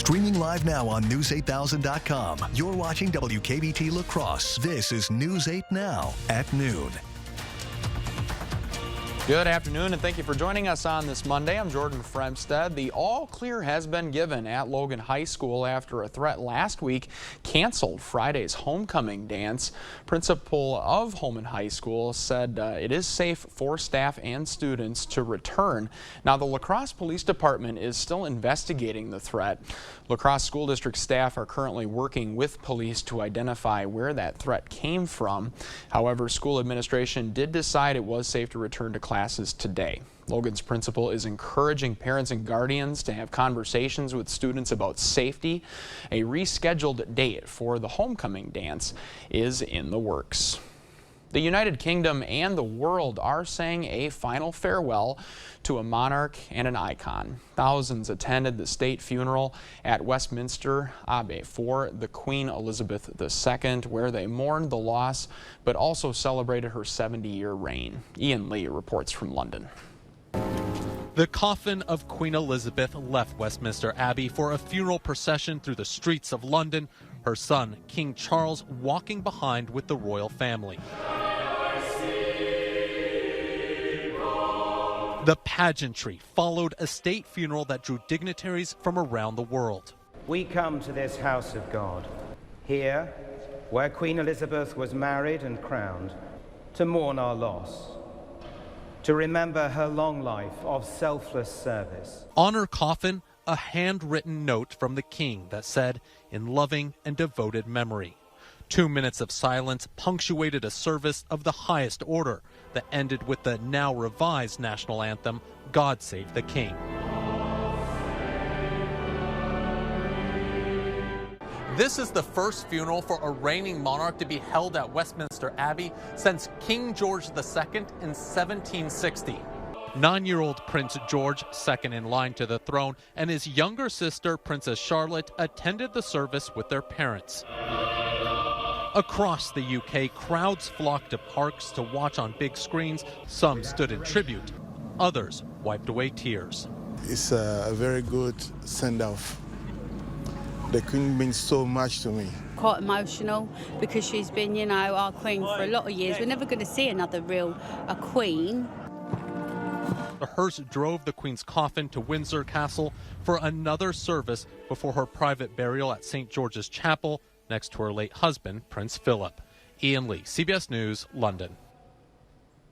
Streaming live now on News8000.com. You're watching WKBT La Crosse. This is News 8 Now at noon. Good afternoon, and thank you for joining us on this Monday. I'm Jordan Fremstead. The all clear has been given at Logan High School after a threat last week canceled Friday's homecoming dance. Principal of Holman High School said it is safe for staff and students to return. Now, the La Crosse Police Department is still investigating the threat. La Crosse School District staff are currently working with police to identify where that threat came from. However, school administration did decide it was safe to return to classes today. Logan's principal is encouraging parents and guardians to have conversations with students about safety. A rescheduled date for the homecoming dance is in the works. The United Kingdom and the world are saying a final farewell to a monarch and an icon. Thousands attended the state funeral at Westminster Abbey for the Queen Elizabeth II, where they mourned the loss but also celebrated her 70-year reign. Ian Lee reports from London. The coffin of Queen Elizabeth left Westminster Abbey for a funeral procession through the streets of London, her son, King Charles, walking behind with the royal family. The pageantry followed a state funeral that drew dignitaries from around the world. We come to this house of God, here where Queen Elizabeth was married and crowned, to mourn our loss, to remember her long life of selfless service. On her coffin, a handwritten note from the king that said, "In loving and devoted memory." 2 minutes of silence punctuated a service of the highest order that ended with the now revised national anthem, "God Save the King." This is the first funeral for a reigning monarch to be held at Westminster Abbey since King George II in 1760. 9-year-old Prince George, second in line to the throne, and his younger sister, Princess Charlotte, attended the service with their parents. Across the UK, crowds flocked to parks to watch on big screens. Some stood in tribute. Others wiped away tears. It's a very good send-off. The Queen means so much to me. Quite emotional because she's been, our Queen for a lot of years. We're never going to see another a Queen. The hearse drove the Queen's coffin to Windsor Castle for another service before her private burial at St. George's Chapel next to her late husband, Prince Philip. Ian Lee, CBS News, London.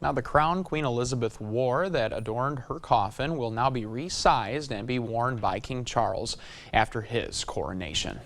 Now, the crown Queen Elizabeth wore that adorned her coffin will now be resized and be worn by King Charles after his coronation.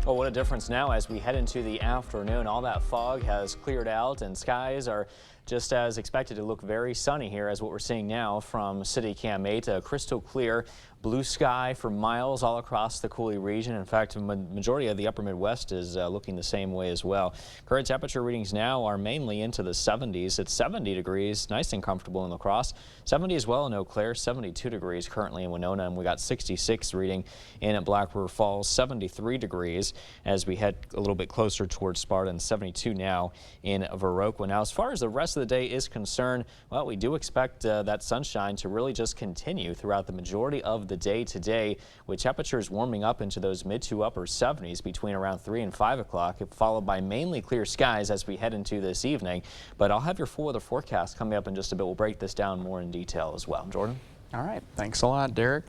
Well, what a difference now as we head into the afternoon. All that fog has cleared out and skies are just as expected to look very sunny here as what we're seeing now from City Cam 8. Crystal clear blue sky for miles all across the Cooley region. In fact, the majority of the upper Midwest is looking the same way as well. Current temperature readings now are mainly into the 70s. It's 70 degrees, nice and comfortable in La Crosse. 70 as well in Eau Claire, 72 degrees currently in Winona, and we got 66 reading in at Black River Falls, 73 degrees as we head a little bit closer towards Sparta, and 72 now in Viroqua. Now, as far as the rest of the day is concerned, well, we do expect that sunshine to really just continue throughout the majority of the day today, with temperatures warming up into those mid to upper 70s between around 3 and 5 o'clock, followed by mainly clear skies as we head into this evening. But I'll have your full weather forecast coming up in just a bit. We'll break this down more in detail as well. Jordan? All right. Thanks a lot, Derek.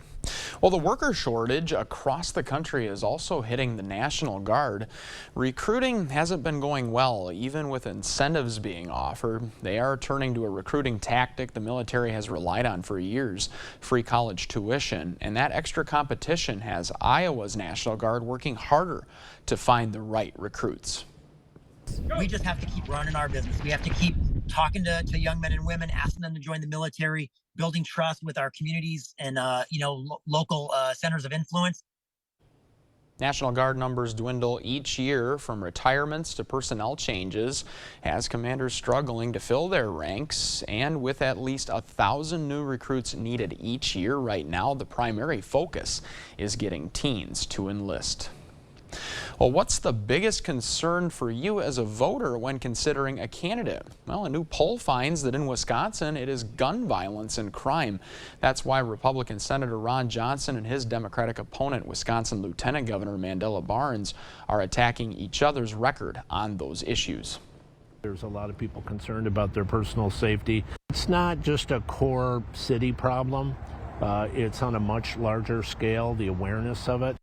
Well, the worker shortage across the country is also hitting the National Guard. Recruiting hasn't been going well, even with incentives being offered. They are turning to a recruiting tactic the military has relied on for years, free college tuition. And that extra competition has Iowa's National Guard working harder to find the right recruits. We just have to keep running our business. We have to keep talking to young men and women, asking them to join the military, building trust with our communities and, local centers of influence. National Guard numbers dwindle each year from retirements to personnel changes, as commanders struggling to fill their ranks. And with at least 1,000 new recruits needed each year right now, the primary focus is getting teens to enlist. Well, what's the biggest concern for you as a voter when considering a candidate? Well, a new poll finds that in Wisconsin, it is gun violence and crime. That's why Republican Senator Ron Johnson and his Democratic opponent, Wisconsin Lieutenant Governor Mandela Barnes, are attacking each other's record on those issues. There's a lot of people concerned about their personal safety. It's not just a core city problem. It's on a much larger scale, the awareness of it.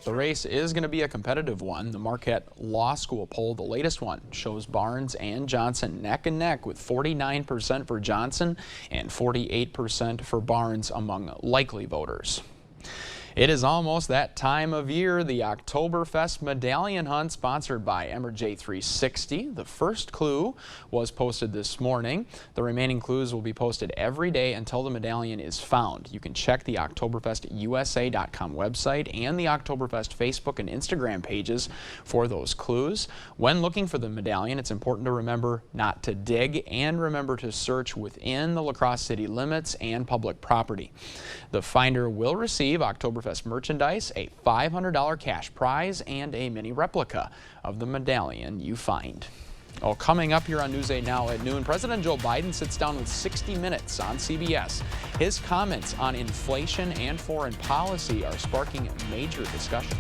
The race is going to be a competitive one. The Marquette Law School poll, the latest one, shows Barnes and Johnson neck and neck, with 49% for Johnson and 48% for Barnes among likely voters. It is almost that time of year, the Oktoberfest medallion hunt sponsored by Emerj 360. The first clue was posted this morning. The remaining clues will be posted every day until the medallion is found. You can check the OktoberfestUSA.com website and the Oktoberfest Facebook and Instagram pages for those clues. When looking for the medallion, it's important to remember not to dig and remember to search within the La Crosse city limits and public property. The finder will receive Oktoberfest merchandise, a $500 cash prize, and a mini replica of the medallion you find. Oh, coming up here on News 8 Now at noon, President Joe Biden sits down with 60 Minutes on CBS. His comments on inflation and foreign policy are sparking major discussion.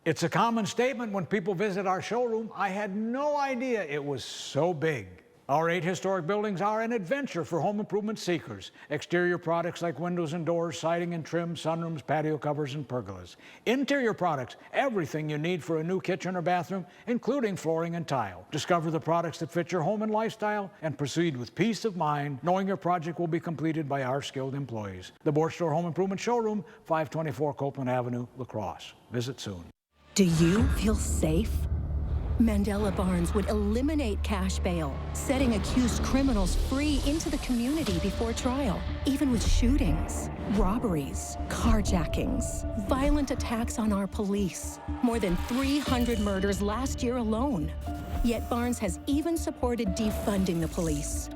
It's a common statement when people visit our showroom. I had no idea it was so big. Our 8 historic buildings are an adventure for home improvement seekers. Exterior products like windows and doors, siding and trim, sunrooms, patio covers, and pergolas. Interior products, everything you need for a new kitchen or bathroom, including flooring and tile. Discover the products that fit your home and lifestyle and proceed with peace of mind, knowing your project will be completed by our skilled employees. The Board Store Home Improvement Showroom, 524 Copeland Avenue, La Crosse. Visit soon. Do you feel safe? Mandela Barnes would eliminate cash bail, setting accused criminals free into the community before trial. Even with shootings, robberies, carjackings, violent attacks on our police. More than 300 murders last year alone. Yet Barnes has even supported defunding the police.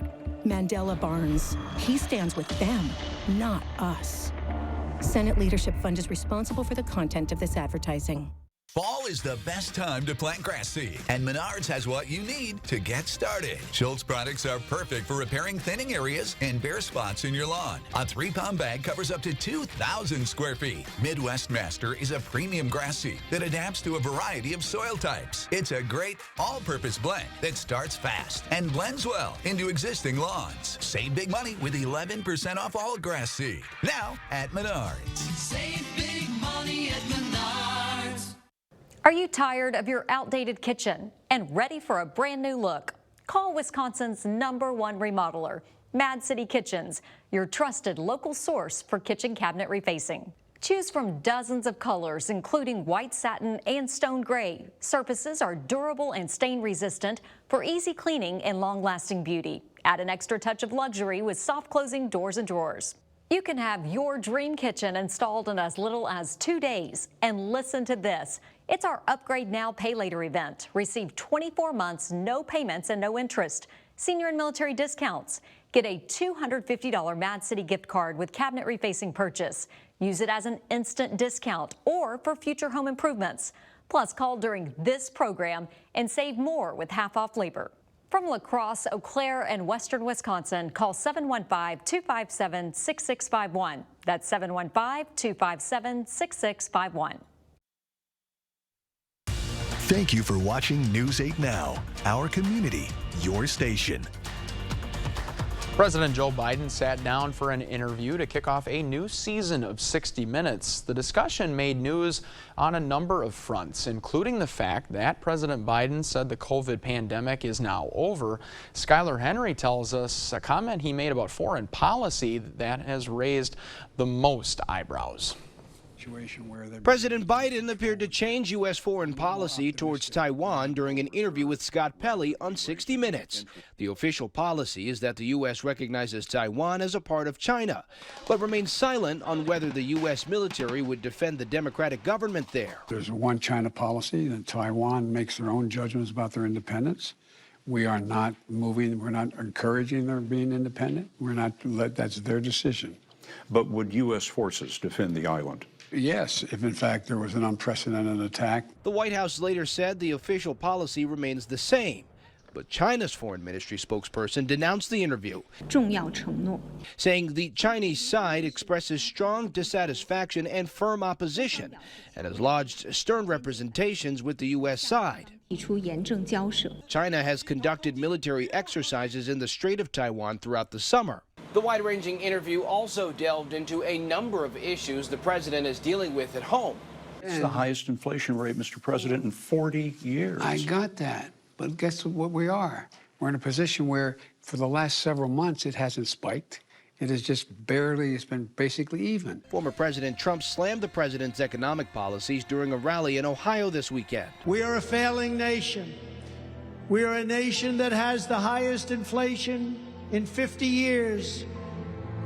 Mandela Barnes, he stands with them, not us. Senate Leadership Fund is responsible for the content of this advertising. Fall is the best time to plant grass seed, and Menards has what you need to get started. Schultz products are perfect for repairing thinning areas and bare spots in your lawn. A 3-pound bag covers up to 2,000 square feet. Midwest Master is a premium grass seed that adapts to a variety of soil types. It's a great all-purpose blend that starts fast and blends well into existing lawns. Save big money with 11% off all grass seed. Now at Menards. Save big money at Menards. Are you tired of your outdated kitchen and ready for a brand new look? Call Wisconsin's #1 remodeler, Mad City Kitchens, your trusted local source for kitchen cabinet refacing. Choose from dozens of colors, including white satin and stone gray. Surfaces are durable and stain resistant for easy cleaning and long-lasting beauty. Add an extra touch of luxury with soft closing doors and drawers. You can have your dream kitchen installed in as little as 2 days. And listen to this. It's our Upgrade Now, Pay Later event. Receive 24 months, no payments and no interest. Senior and military discounts. Get a $250 Mad City gift card with cabinet refacing purchase. Use it as an instant discount or for future home improvements. Plus, call during this program and save more with half-off labor. From La Crosse, Eau Claire, and western Wisconsin, call 715-257-6651. That's 715-257-6651. Thank you for watching News 8 Now, our community, your station. President Joe Biden sat down for an interview to kick off a new season of 60 Minutes. The discussion made news on a number of fronts, including the fact that President Biden said the COVID pandemic is now over. Skylar Henry tells us a comment he made about foreign policy that has raised the most eyebrows. President Biden appeared to change U.S. foreign policy towards Taiwan during an interview with Scott Pelley on 60 Minutes. The official policy is that the U.S. recognizes Taiwan as a part of China, but remains silent on whether the U.S. military would defend the democratic government there. There's a one China policy, and Taiwan makes their own judgments about their independence. We are not moving, we're not encouraging their being independent. We're not, that's their decision. But would U.S. forces defend the island? Yes, if in fact there was an unprecedented attack. The White House later said the official policy remains the same. But China's foreign ministry spokesperson denounced the interview, saying the Chinese side expresses strong dissatisfaction and firm opposition and has lodged stern representations with the U.S. side. China has conducted military exercises in the Strait of Taiwan throughout the summer. The wide-ranging interview also delved into a number of issues the president is dealing with at home. It's the highest inflation rate, Mr. President, in 40 years. I got that. But guess what we are? We're in a position where for the last several months it hasn't spiked. It has just barely, it's been basically even. Former President Trump slammed the president's economic policies during a rally in Ohio this weekend. We are a failing nation. We are a nation that has the highest inflation in 50 years,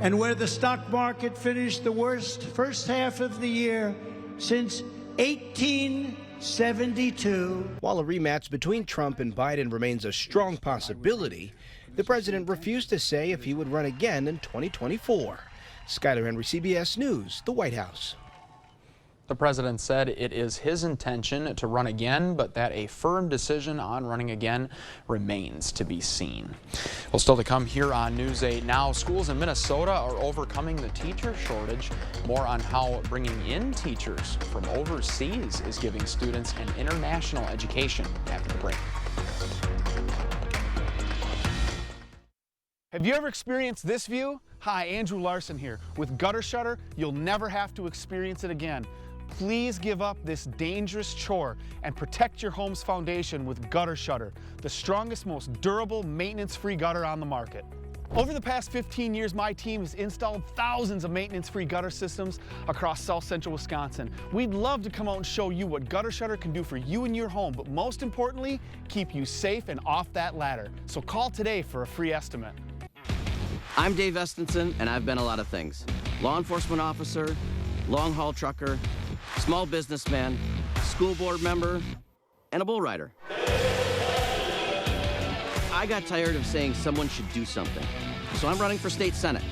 and where the stock market finished the worst first half of the year since 1872. While a rematch between Trump and Biden remains a strong possibility, the president refused to say if he would run again in 2024. Skyler Henry, CBS News, the White House. The president said it is his intention to run again, but that a firm decision on running again remains to be seen. Well, still to come here on News 8 Now, schools in Minnesota are overcoming the teacher shortage. More on how bringing in teachers from overseas is giving students an international education after the break. Have you ever experienced this view? Hi, Andrew Larson here. With Gutter Shutter, you'll never have to experience it again. Please give up this dangerous chore and protect your home's foundation with Gutter Shutter, the strongest, most durable, maintenance-free gutter on the market. Over the past 15 years, my team has installed thousands of maintenance-free gutter systems across South Central Wisconsin. We'd love to come out and show you what Gutter Shutter can do for you and your home, but most importantly, keep you safe and off that ladder. So call today for a free estimate. I'm Dave Estenson, and I've been a lot of things. Law enforcement officer, long-haul trucker, small businessman, school board member, and a bull rider. I got tired of saying someone should do something, so I'm running for state senate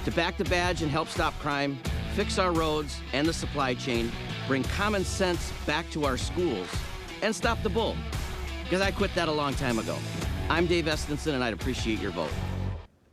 to back the badge and help stop crime, fix our roads and the supply chain, bring common sense back to our schools, and stop the bull, because I quit that a long time ago. I'm Dave Estenson, and I'd appreciate your vote.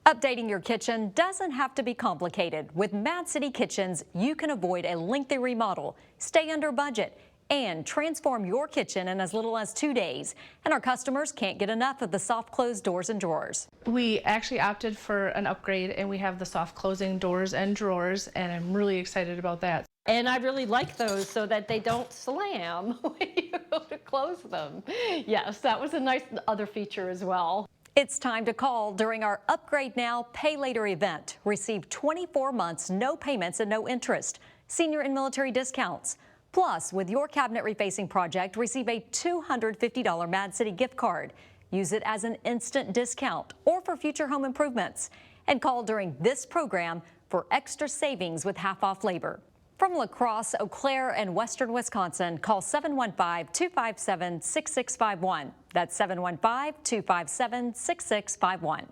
Updating your kitchen doesn't have to be complicated. With Mad City Kitchens, you can avoid a lengthy remodel, stay under budget, and transform your kitchen in as little as 2 days. And our customers can't get enough of the soft close doors and drawers. We actually opted for an upgrade, and we have the soft closing doors and drawers, and I'm really excited about that. And I really like those so that they don't slam when you go to close them. Yes, that was a nice other feature as well. It's time to call during our Upgrade Now, Pay Later event. Receive 24 months, no payments and no interest. Senior and military discounts. Plus, with your cabinet refacing project, receive a $250 Mad City gift card. Use it as an instant discount or for future home improvements. And call during this program for extra savings with half-off labor. From La Crosse, Eau Claire, and Western Wisconsin, call 715-257-6651. That's 715-257-6651.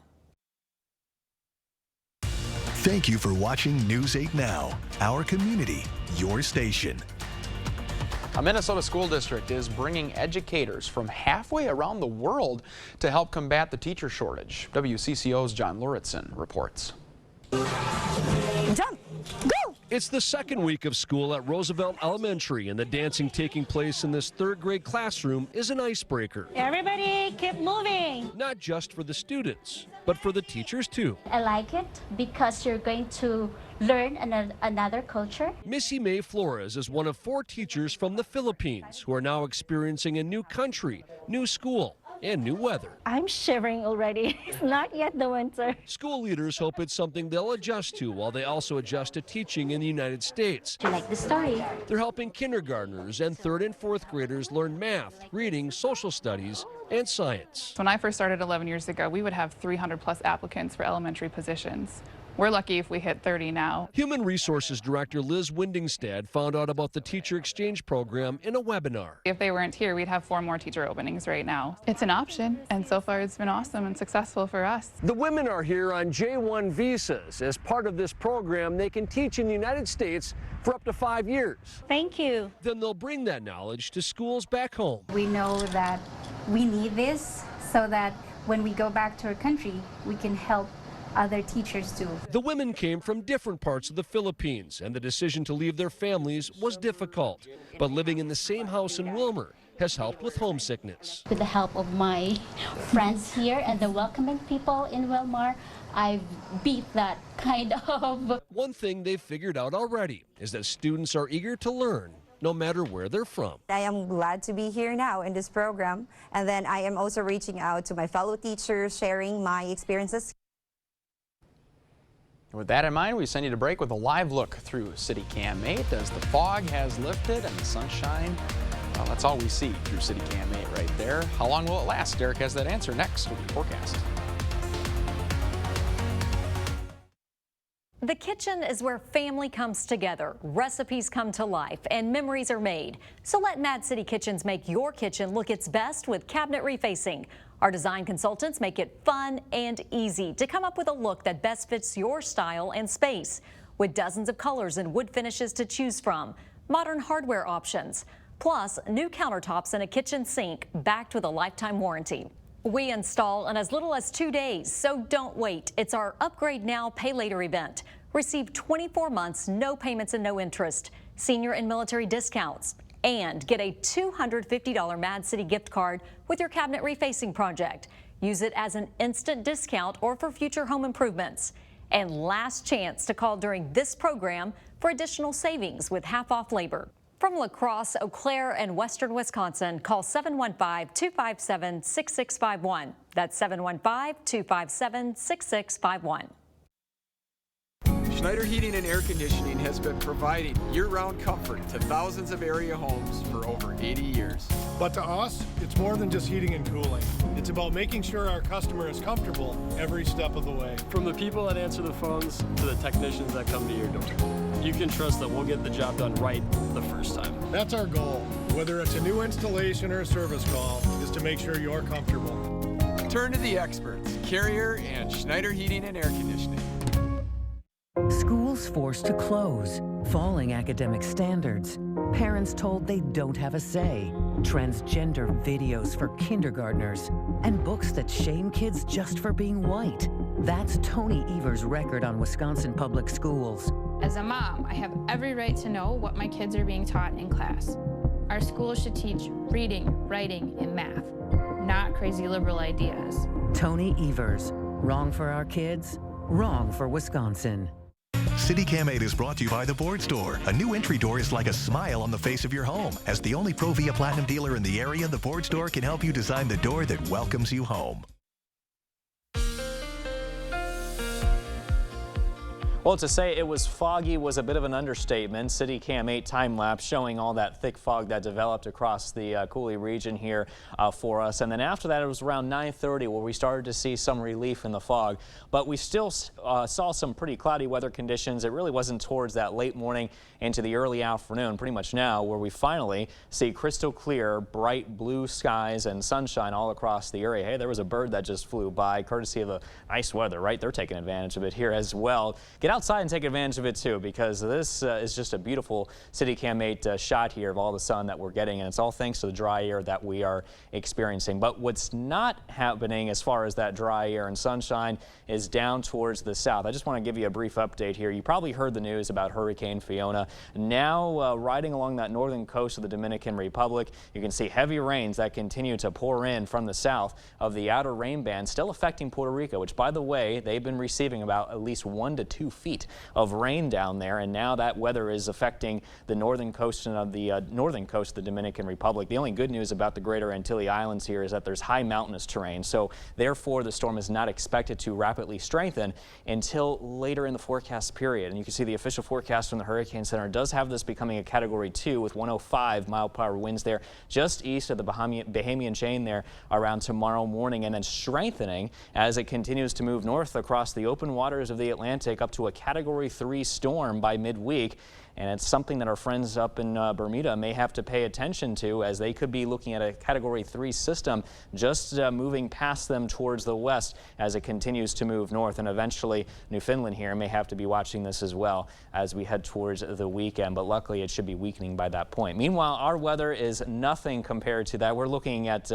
Thank you for watching News 8 Now, our community, your station. A Minnesota school district is bringing educators from halfway around the world to help combat the teacher shortage. WCCO's John Luritson reports. Jump! Go! It's the second week of school at Roosevelt Elementary, and the dancing taking place in this third-grade classroom is an icebreaker. Everybody keep moving. Not just for the students, but for the teachers, too. I like it because you're going to learn another culture. Missy May Flores is one of 4 teachers from the Philippines who are now experiencing a new country, new school, and new weather. I'm shivering already. It's not yet the winter. School leaders hope it's something they'll adjust to while they also adjust to teaching in the United States. Do you like the story? They're helping kindergartners and 3rd and 4th graders learn math, reading, social studies, and science. When I first started 11 years ago, we would have 300 plus applicants for elementary positions. We're lucky if we hit 30 now. Human Resources Director Liz Windingstad found out about the Teacher Exchange Program in a webinar. If they weren't here, we'd have 4 more teacher openings right now. It's an option, and so far it's been awesome and successful for us. The women are here on J-1 visas. As part of this program, they can teach in the United States for up to 5 years. Thank you. Then they'll bring that knowledge to schools back home. We know that we need this so that when we go back to our country, we can help other teachers too. The women came from different parts of the Philippines, and the decision to leave their families was difficult. But living in the same house in Wilmer has helped with homesickness. With the help of my friends here and the welcoming people in Wilmar, I've beat that kind of. One thing they've figured out already is that students are eager to learn, no matter where they're from. I am glad to be here now in this program, and then I am also reaching out to my fellow teachers, sharing my experiences. With that in mind, we send you to break with a live look through City Cam 8 as the fog has lifted and the sunshine, well, that's all we see through City Cam 8 right there. How long will it last? Derek has that answer next with the forecast. The kitchen is where family comes together, recipes come to life, and memories are made. So let Mad City Kitchens make your kitchen look its best with cabinet refacing. Our design consultants make it fun and easy to come up with a look that best fits your style and space. With dozens of colors and wood finishes to choose from, modern hardware options, plus new countertops and a kitchen sink backed with a lifetime warranty. We install in as little as 2 days, so don't wait. It's our Upgrade Now, Pay Later event. Receive 24 months, no payments and no interest, senior and military discounts, and get a $250 Mad City gift card with your cabinet refacing project. Use it as an instant discount or for future home improvements. And last chance to call during this program for additional savings with half off labor. From La Crosse, Eau Claire, and Western Wisconsin, call 715-257-6651. That's 715-257-6651. Schneider Heating and Air Conditioning has been providing year-round comfort to thousands of area homes for over 80 years. But to us, it's more than just heating and cooling. It's about making sure our customer is comfortable every step of the way. From the people that answer the phones to the technicians that come to your door, you can trust that we'll get the job done right the first time. That's our goal, whether it's a new installation or a service call, is to make sure you're comfortable. Turn to the experts, Carrier and Schneider Heating and Air Conditioning. Schools forced to close, falling academic standards, parents told they don't have a say, transgender videos for kindergartners, and books that shame kids just for being white. That's Tony Evers' record on Wisconsin public schools. As a mom, I have every right to know what my kids are being taught in class. Our schools should teach reading, writing, and math, not crazy liberal ideas. Tony Evers, wrong for our kids, wrong for Wisconsin. City Cam 8 is brought to you by the Board Store. A new entry door is like a smile on the face of your home. As the only Pro Via Platinum dealer in the area, the Board Store can help you design the door that welcomes you home. Well, to say it was foggy was a bit of an understatement. City Cam 8 time lapse showing all that thick fog that developed across the Cooley region here for us. And then after that, it was around 9:30 where we started to see some relief in the fog. But we still saw some pretty cloudy weather conditions. It really wasn't towards that late morning into the early afternoon, pretty much now, where we finally see crystal clear, bright blue skies and sunshine all across the area. Hey, there was a bird that just flew by, courtesy of the nice weather, right? They're taking advantage of it here as well. Get outside and take advantage of it too, because this is just a beautiful City Cam 8 shot here of all the sun that we're getting, and it's all thanks to the dry air that we are experiencing. But what's not happening as far as that dry air and sunshine is down towards the south. I just want to give you a brief update here. You probably heard the news about Hurricane Fiona. Now riding along that northern coast of the Dominican Republic, you can see heavy rains that continue to pour in from the south of the outer rain band, still affecting Puerto Rico, which, by the way, they've been receiving about at least 1 to 2 feet of rain down there, and now that weather is affecting the northern coast of the Dominican Republic. The only good news about the Greater Antilles Islands here is that there's high mountainous terrain, so therefore the storm is not expected to rapidly strengthen until later in the forecast period. And you can see the official forecast from the Hurricane Center does have this becoming a Category 2 with 105 mile-per-hour winds there just east of the Bahamian chain there around tomorrow morning, and then strengthening as it continues to move north across the open waters of the Atlantic up to a Category 3 storm by midweek. And it's something that our friends up in Bermuda may have to pay attention to, as they could be looking at a Category 3 system just moving past them towards the west as it continues to move north. And eventually Newfoundland here may have to be watching this as well as we head towards the weekend. But luckily it should be weakening by that point. Meanwhile, our weather is nothing compared to that. We're looking at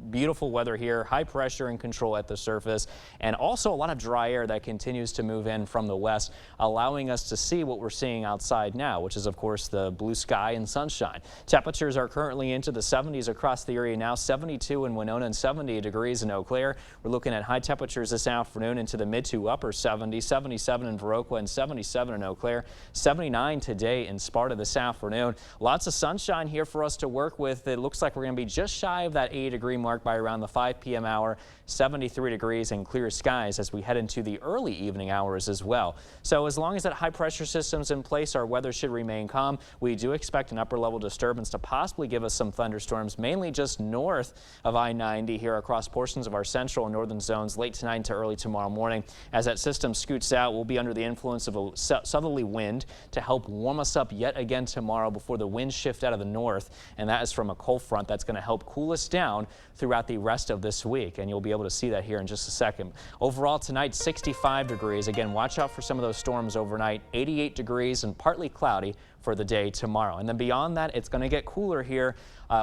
beautiful weather here, high pressure and control at the surface, and also a lot of dry air that continues to move in from the west, allowing us to see what we're seeing outside now, which is of course the blue sky and sunshine. Temperatures are currently into the 70s across the area now, 72 in Winona and 70 degrees in Eau Claire. We're looking at high temperatures this afternoon into the mid to upper 70s, 77 in Viroqua and 77 in Eau Claire, 79 today in Sparta this afternoon. Lots of sunshine here for us to work with. It looks like we're going to be just shy of that 80-degree mark by around the 5 p.m. hour, 73 degrees and clear skies as we head into the early evening hours as well. So as long as that high pressure system's in place, our weather should remain calm. We do expect an upper level disturbance to possibly give us some thunderstorms, mainly just north of I-90 here across portions of our central and northern zones late tonight to early tomorrow morning. As that system scoots out, we'll be under the influence of a southerly wind to help warm us up yet again tomorrow before the winds shift out of the north, and that is from a cold front that's going to help cool us down throughout the rest of this week, and you'll be able to see that here in just a second. Overall tonight, 65 degrees. Again, watch out for some of those storms overnight. 88 degrees and partly cloudy for the day tomorrow. And then beyond that, it's going to get cooler here.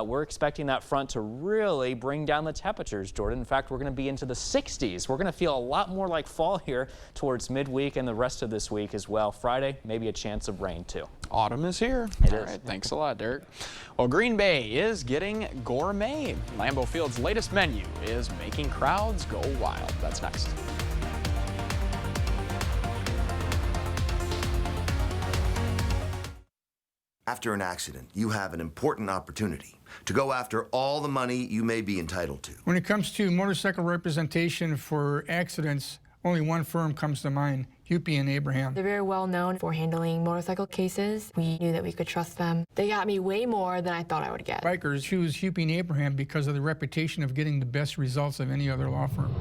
We're expecting that front to really bring down the temperatures, Jordan. In fact, we're going to be into the 60s. We're going to feel a lot more like fall here towards midweek and the rest of this week as well. Friday, maybe a chance of rain too. Autumn is here. It All is. right, thanks a lot, Derek. Well, Green Bay is getting gourmet. Lambeau Field's latest menu is making crowds go wild. That's next. After an accident, you have an important opportunity to go after all the money you may be entitled to. When it comes to motorcycle representation for accidents, only one firm comes to mind, Hupy and Abraham. They're very well known for handling motorcycle cases. We knew that we could trust them. They got me way more than I thought I would get. Bikers choose Hupy and Abraham because of the reputation of getting the best results of any other law firm.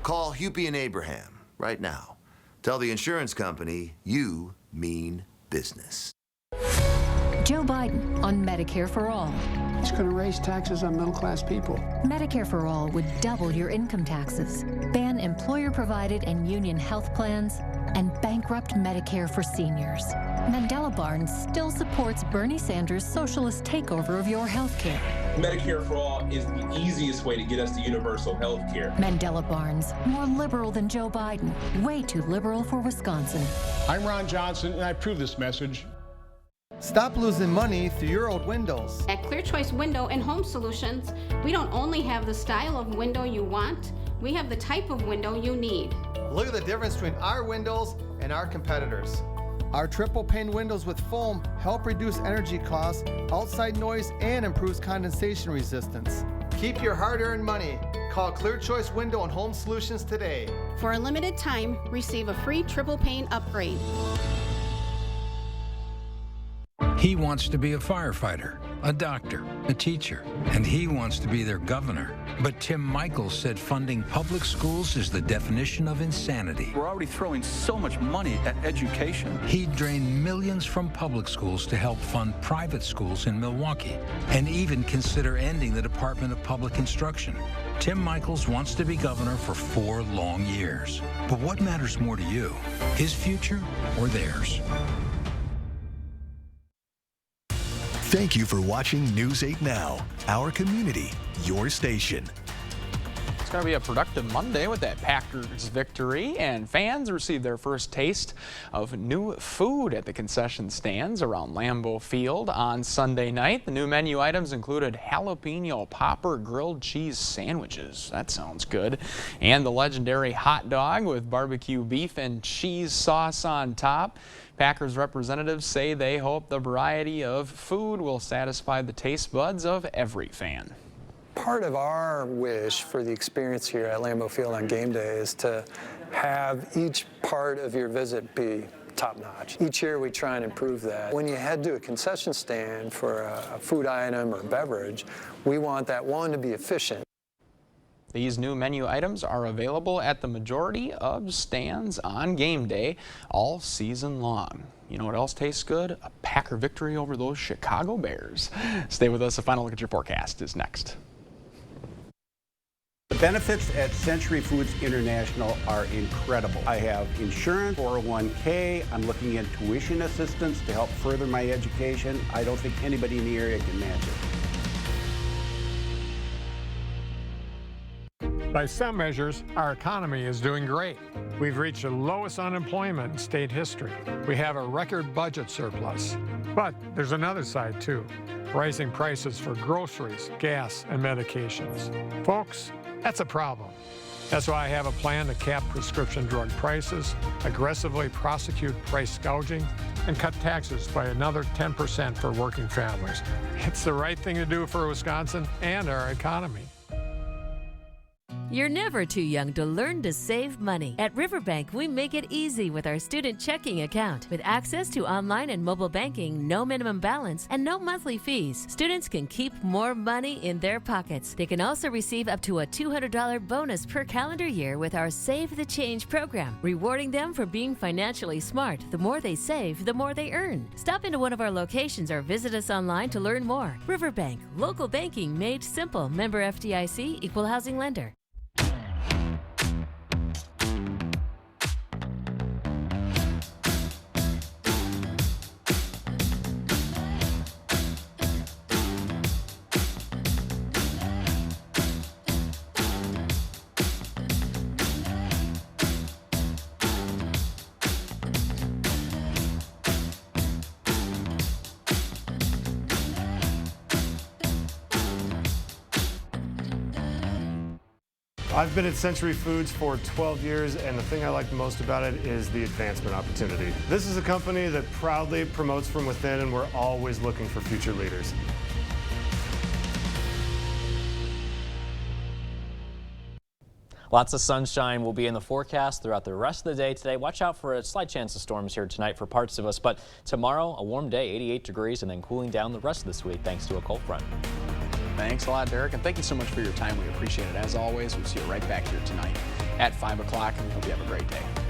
Call Hupy and Abraham right now. Tell the insurance company you mean business. Joe Biden on Medicare for All. It's going to raise taxes on middle-class people. Medicare for All would double your income taxes, ban employer-provided and union health plans, and bankrupt Medicare for seniors. Mandela Barnes still supports Bernie Sanders' socialist takeover of your health care. Medicare for All is the easiest way to get us to universal health care. Mandela Barnes, more liberal than Joe Biden, way too liberal for Wisconsin. I'm Ron Johnson, and I approve this message. Stop losing money through your old windows. At Clear Choice Window and Home Solutions, we don't only have the style of window you want, we have the type of window you need. Look at the difference between our windows and our competitors. Our triple pane windows with foam help reduce energy costs, outside noise, and improves condensation resistance. Keep your hard-earned money. Call Clear Choice Window and Home Solutions today. For a limited time, receive a free triple pane upgrade. He wants to be a firefighter, a doctor, a teacher, and he wants to be their governor. But Tim Michaels said funding public schools is the definition of insanity. We're already throwing so much money at education. He drained millions from public schools to help fund private schools in Milwaukee, and even consider ending the Department of Public Instruction. Tim Michaels wants to be governor for 4 long years. But what matters more to you, his future or theirs? Thank you for watching News 8 Now, our community, your station. It's going to be a productive Monday with that Packers victory, and fans received their first taste of new food at the concession stands around Lambeau Field on Sunday night. The new menu items included jalapeno popper grilled cheese sandwiches. That sounds good. And the legendary hot dog with barbecue beef and cheese sauce on top. Packers representatives say they hope the variety of food will satisfy the taste buds of every fan. Part of our wish for the experience here at Lambeau Field on game day is to have each part of your visit be top-notch. Each year we try and improve that. When you head to a concession stand for a food item or beverage, we want that one to be efficient. These new menu items are available at the majority of stands on game day all season long. You know what else tastes good? A Packer victory over those Chicago Bears. Stay with us. A final look at your forecast is next. The benefits at Century Foods International are incredible. I have insurance, 401k, I'm looking at tuition assistance to help further my education. I don't think anybody in the area can match it. By some measures, our economy is doing great. We've reached the lowest unemployment in state history. We have a record budget surplus. But there's another side too, rising prices for groceries, gas, and medications. Folks, that's a problem. That's why I have a plan to cap prescription drug prices, aggressively prosecute price gouging, and cut taxes by another 10% for working families. It's the right thing to do for Wisconsin and our economy. You're never too young to learn to save money. At Riverbank, we make it easy with our student checking account. With access to online and mobile banking, no minimum balance, and no monthly fees, students can keep more money in their pockets. They can also receive up to a $200 bonus per calendar year with our Save the Change program, rewarding them for being financially smart. The more they save, the more they earn. Stop into one of our locations or visit us online to learn more. Riverbank, local banking made simple. Member FDIC, equal housing lender. I've been at Century Foods for 12 years, and the thing I like the most about it is the advancement opportunity. This is a company that proudly promotes from within, and we're always looking for future leaders. Lots of sunshine will be in the forecast throughout the rest of the day today. Watch out for a slight chance of storms here tonight for parts of us, but tomorrow a warm day, 88 degrees, and then cooling down the rest of this week thanks to a cold front. Thanks a lot, Derek, and thank you so much for your time. We appreciate it. As always, we'll see you right back here tonight at 5 o'clock, and we hope you have a great day.